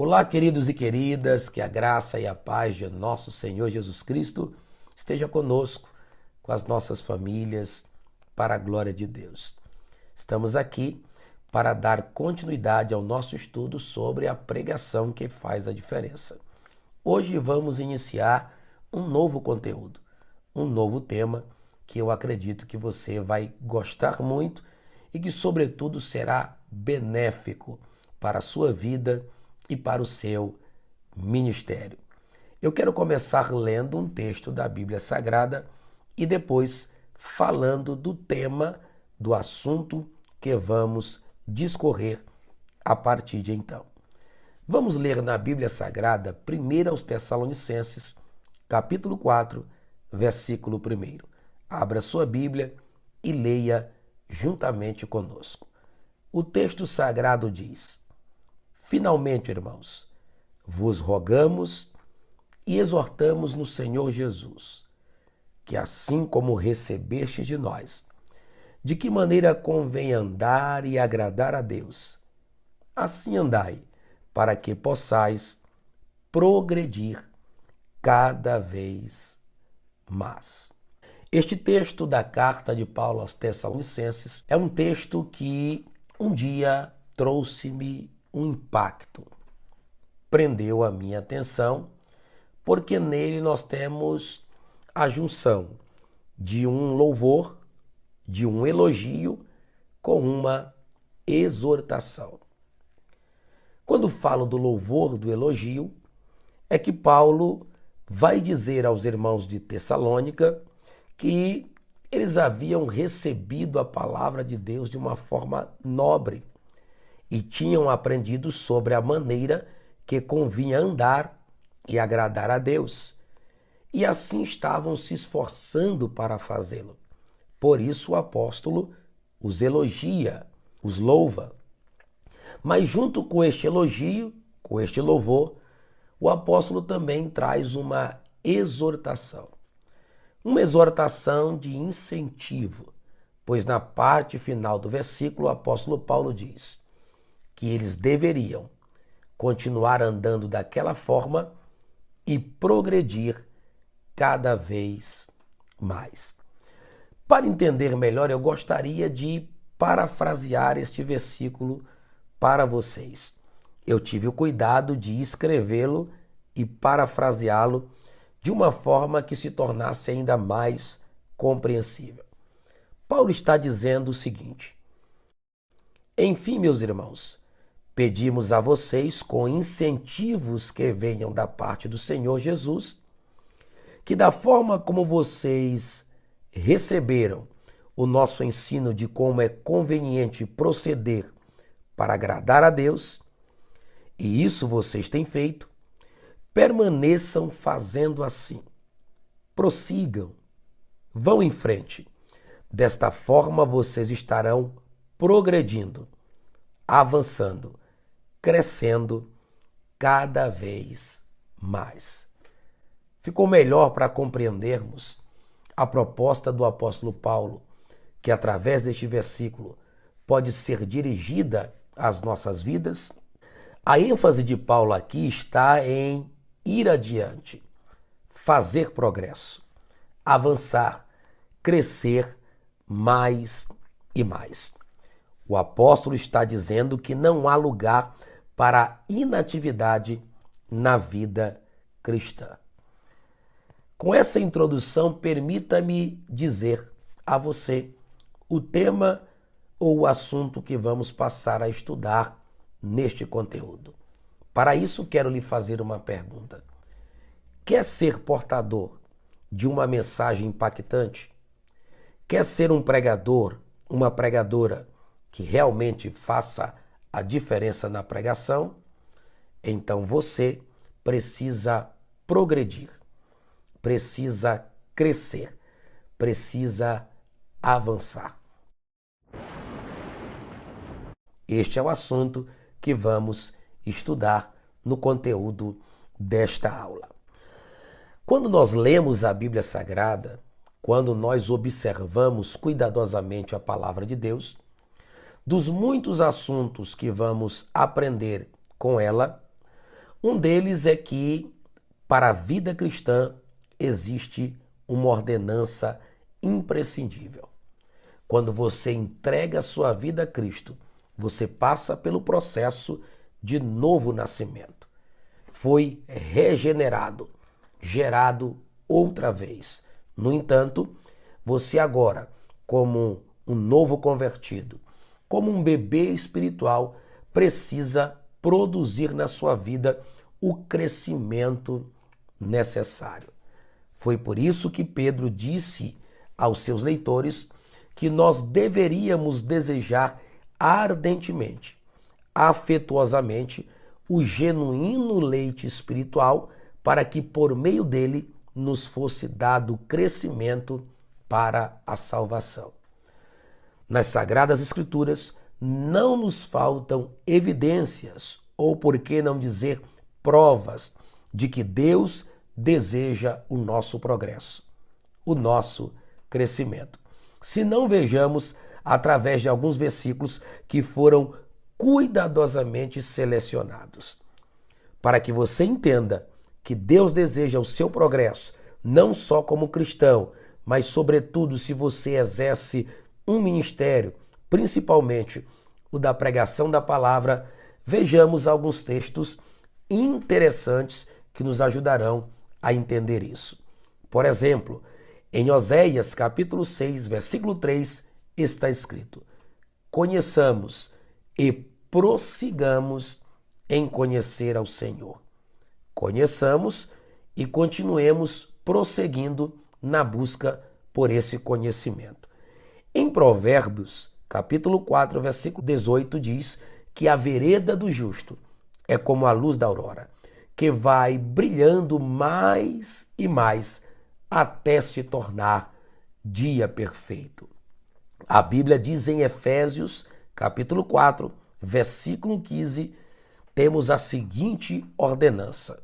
Olá, queridos e queridas, que a graça e a paz de nosso Senhor Jesus Cristo esteja conosco, com as nossas famílias, para a glória de Deus. Estamos aqui para dar continuidade ao nosso estudo sobre a pregação que faz a diferença. Hoje vamos iniciar um novo conteúdo, um novo tema que eu acredito que você vai gostar muito e que, sobretudo, será benéfico para a sua vida e para o seu ministério. Eu quero começar lendo um texto da Bíblia Sagrada e depois falando do tema, do assunto que vamos discorrer a partir de então. Vamos ler na Bíblia Sagrada, 1 aos Tessalonicenses, capítulo 4, versículo 1. Abra sua Bíblia e leia juntamente conosco. O texto sagrado diz: Finalmente, irmãos, vos rogamos e exortamos no Senhor Jesus, que assim como recebestes de nós, de que maneira convém andar e agradar a Deus, assim andai, para que possais progredir cada vez mais. Este texto da carta de Paulo aos Tessalonicenses é um texto que um dia trouxe-me um impacto, prendeu a minha atenção, porque nele nós temos a junção de um louvor, de um elogio com uma exortação. Quando falo do louvor, do elogio, é que Paulo vai dizer aos irmãos de Tessalônica que eles haviam recebido a palavra de Deus de uma forma nobre e tinham aprendido sobre a maneira que convinha andar e agradar a Deus. E assim estavam se esforçando para fazê-lo. Por isso o apóstolo os elogia, os louva. Mas junto com este elogio, com este louvor, o apóstolo também traz uma exortação. Uma exortação de incentivo, pois na parte final do versículo o apóstolo Paulo diz que eles deveriam continuar andando daquela forma e progredir cada vez mais. Para entender melhor, eu gostaria de parafrasear este versículo para vocês. Eu tive o cuidado de escrevê-lo e parafraseá-lo de uma forma que se tornasse ainda mais compreensível. Paulo está dizendo o seguinte: Enfim, meus irmãos, pedimos a vocês, com incentivos que venham da parte do Senhor Jesus, que da forma como vocês receberam o nosso ensino de como é conveniente proceder para agradar a Deus, e isso vocês têm feito, permaneçam fazendo assim. Prossigam, vão em frente. Desta forma vocês estarão progredindo, avançando, crescendo cada vez mais. Ficou melhor para compreendermos a proposta do apóstolo Paulo, que através deste versículo pode ser dirigida às nossas vidas? A ênfase de Paulo aqui está em ir adiante, fazer progresso, avançar, crescer mais e mais. O apóstolo está dizendo que não há lugar para inatividade na vida cristã. Com essa introdução, permita-me dizer a você o tema ou o assunto que vamos passar a estudar neste conteúdo. Para isso, quero lhe fazer uma pergunta. Quer ser portador de uma mensagem impactante? Quer ser um pregador, uma pregadora que realmente faça a diferença na pregação? Então você precisa progredir, precisa crescer, precisa avançar. Este é o assunto que vamos estudar no conteúdo desta aula. Quando nós lemos a Bíblia Sagrada, quando nós observamos cuidadosamente a palavra de Deus, dos muitos assuntos que vamos aprender com ela, Um deles é que, para a vida cristã, existe uma ordenança imprescindível. Quando você entrega a sua vida a Cristo, você passa pelo processo de novo nascimento. Foi regenerado, gerado outra vez. No entanto, você agora, como um novo convertido, como um bebê espiritual, precisa produzir na sua vida o crescimento necessário. Foi por isso que Pedro disse aos seus leitores que nós deveríamos desejar ardentemente, afetuosamente, o genuíno leite espiritual, para que por meio dele nos fosse dado crescimento para a salvação. Nas Sagradas Escrituras não nos faltam evidências, ou por que não dizer provas, de que Deus deseja o nosso progresso, o nosso crescimento. Se não, vejamos através de alguns versículos que foram cuidadosamente selecionados, para que você entenda que Deus deseja o seu progresso, não só como cristão, mas sobretudo se você exerce um ministério, principalmente o da pregação da palavra. Vejamos alguns textos interessantes que nos ajudarão a entender isso. Por exemplo, em Oséias capítulo 6, versículo 3, está escrito: conheçamos e prossigamos em conhecer ao Senhor. Conheçamos e continuemos prosseguindo na busca por esse conhecimento. Em Provérbios, capítulo 4, versículo 18, diz que a vereda do justo é como a luz da aurora, que vai brilhando mais e mais até se tornar dia perfeito. A Bíblia diz em Efésios, capítulo 4, versículo 15, temos a seguinte ordenança: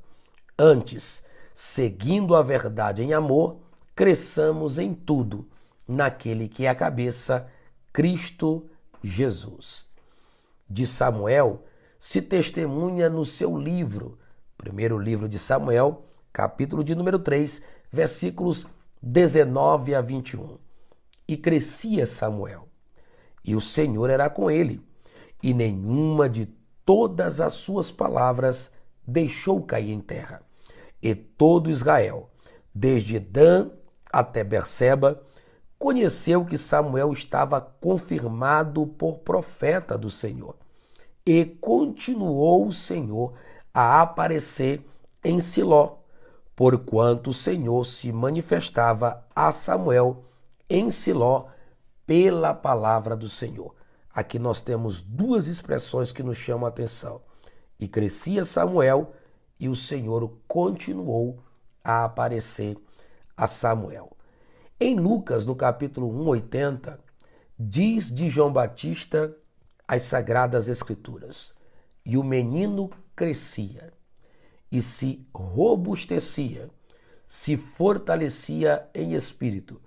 antes, seguindo a verdade em amor, cresçamos em tudo naquele que é a cabeça, Cristo Jesus. De Samuel se testemunha no seu livro, primeiro livro de Samuel, capítulo de número 3, versículos 19 a 21. E crescia Samuel, e o Senhor era com ele, e nenhuma de todas as suas palavras deixou cair em terra. E todo Israel, desde Dan até Berseba, conheceu que Samuel estava confirmado por profeta do Senhor. E continuou o Senhor a aparecer em Siló, porquanto o Senhor se manifestava a Samuel em Siló pela palavra do Senhor. Aqui nós temos duas expressões que nos chamam a atenção. E crescia Samuel, e o Senhor continuou a aparecer a Samuel. Em Lucas, no capítulo 1:80, diz de João Batista as Sagradas Escrituras: e o menino crescia e se robustecia, se fortalecia em espírito,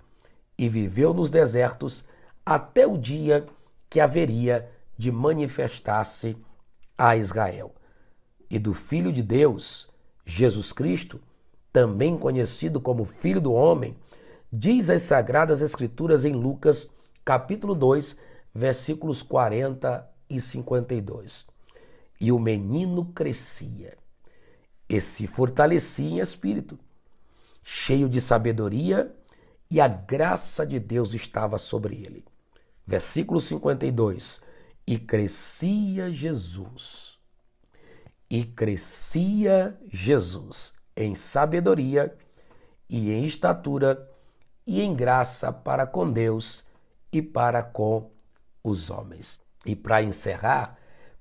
e viveu nos desertos até o dia que haveria de manifestar-se a Israel. E do Filho de Deus, Jesus Cristo, também conhecido como Filho do Homem, diz as Sagradas Escrituras em Lucas, capítulo 2, versículos 40 e 52. E o menino crescia e se fortalecia em espírito, cheio de sabedoria, e a graça de Deus estava sobre ele. Versículo 52. E crescia Jesus. E crescia Jesus em sabedoria e em estatura e em graça para com Deus e para com os homens. E para encerrar,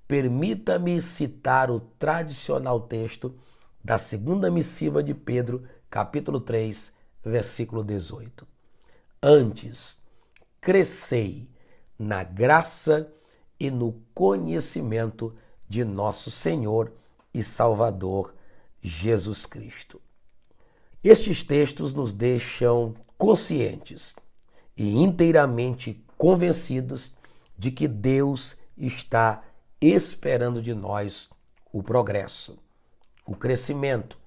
permita-me citar o tradicional texto da segunda missiva de Pedro, capítulo 3, versículo 18. Antes, crescei na graça e no conhecimento de nosso Senhor e Salvador Jesus Cristo. Estes textos nos deixam conscientes e inteiramente convencidos de que Deus está esperando de nós o progresso, o crescimento,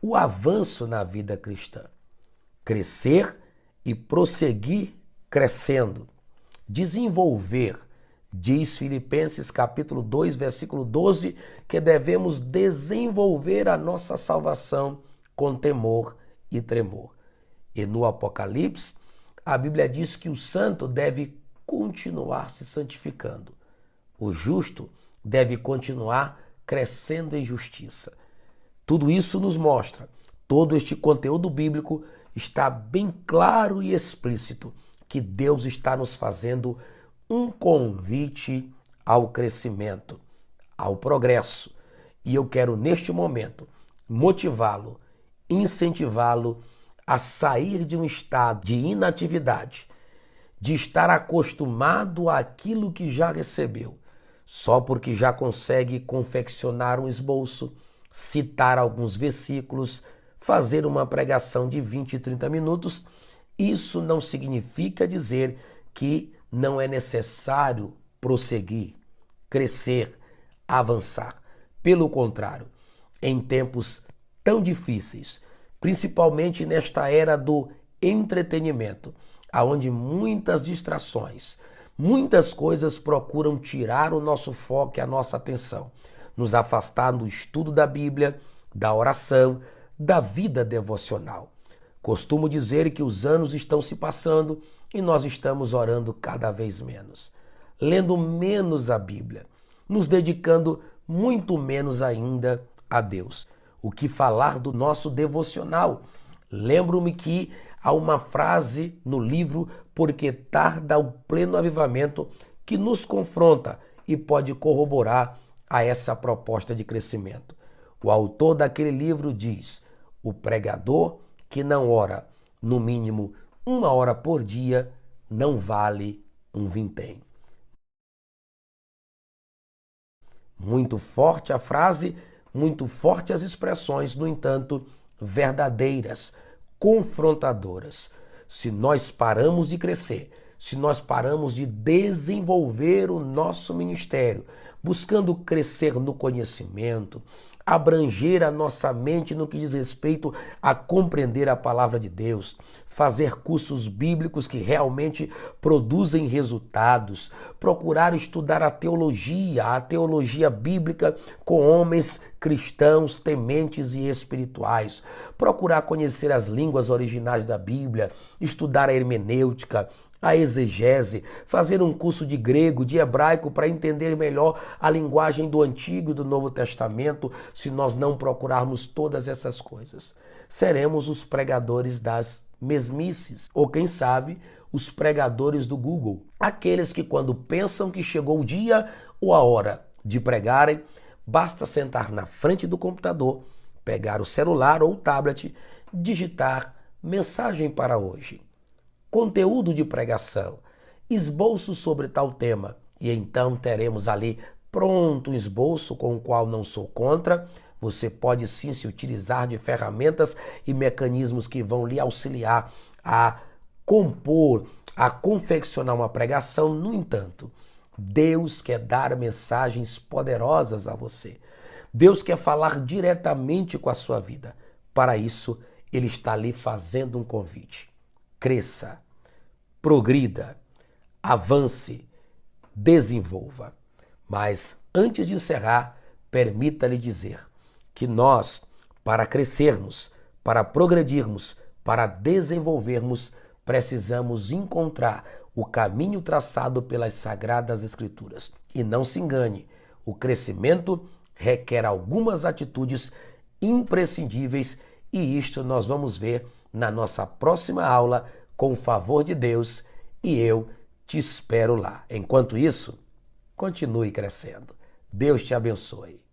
o avanço na vida cristã. Crescer e prosseguir crescendo. Desenvolver. Diz Filipenses capítulo 2, versículo 12, que devemos desenvolver a nossa salvação com temor e tremor. E no Apocalipse, a Bíblia diz que o santo deve continuar se santificando. O justo deve continuar crescendo em justiça. Tudo isso nos mostra, todo este conteúdo bíblico está bem claro e explícito que Deus está nos fazendo um convite ao crescimento, ao progresso. E eu quero, neste momento, motivá-lo, incentivá-lo a sair de um estado de inatividade, de estar acostumado àquilo que já recebeu, só porque já consegue confeccionar um esboço, citar alguns versículos, fazer uma pregação de 20 e 30 minutos. Isso não significa dizer que não é necessário prosseguir, crescer, avançar. Pelo contrário, em tempos tão difíceis, principalmente nesta era do entretenimento, aonde muitas distrações, muitas coisas procuram tirar o nosso foco e a nossa atenção, nos afastar do estudo da Bíblia, da oração, da vida devocional. Costumo dizer que os anos estão se passando e nós estamos orando cada vez menos, lendo menos a Bíblia, nos dedicando muito menos ainda a Deus. O que falar do nosso devocional? Lembro-me que há uma frase no livro Porque Tarda o Pleno Avivamento que nos confronta e pode corroborar a essa proposta de crescimento. O autor daquele livro diz: o pregador que não ora no mínimo 1 hora por dia não vale um vintém. Muito forte a frase, muito forte as expressões, no entanto, verdadeiras, confrontadoras. Se nós paramos de crescer, se nós paramos de desenvolver o nosso ministério, buscando crescer no conhecimento, abranger a nossa mente no que diz respeito a compreender a palavra de Deus, fazer cursos bíblicos que realmente produzem resultados, procurar estudar a teologia bíblica com homens cristãos, tementes e espirituais, procurar conhecer as línguas originais da Bíblia, estudar a hermenêutica, a exegese, fazer um curso de grego, de hebraico, para entender melhor a linguagem do Antigo e do Novo Testamento. Se nós não procurarmos todas essas coisas, seremos os pregadores das mesmices, ou quem sabe, os pregadores do Google. Aqueles que quando pensam que chegou o dia ou a hora de pregarem, basta sentar na frente do computador, pegar o celular ou o tablet, digitar mensagem para hoje, conteúdo de pregação, esboço sobre tal tema, e então teremos ali pronto um esboço com o qual não sou contra. Você pode sim se utilizar de ferramentas e mecanismos que vão lhe auxiliar a compor, a confeccionar uma pregação. No entanto, Deus quer dar mensagens poderosas a você. Deus quer falar diretamente com a sua vida. Para isso, Ele está ali fazendo um convite. Cresça, progrida, avance, desenvolva. Mas antes de encerrar, permita-lhe dizer que nós, para crescermos, para progredirmos, para desenvolvermos, precisamos encontrar o caminho traçado pelas Sagradas Escrituras. E não se engane, o crescimento requer algumas atitudes imprescindíveis, e isto nós vamos ver na nossa próxima aula, com o favor de Deus, e eu te espero lá. Enquanto isso, continue crescendo. Deus te abençoe.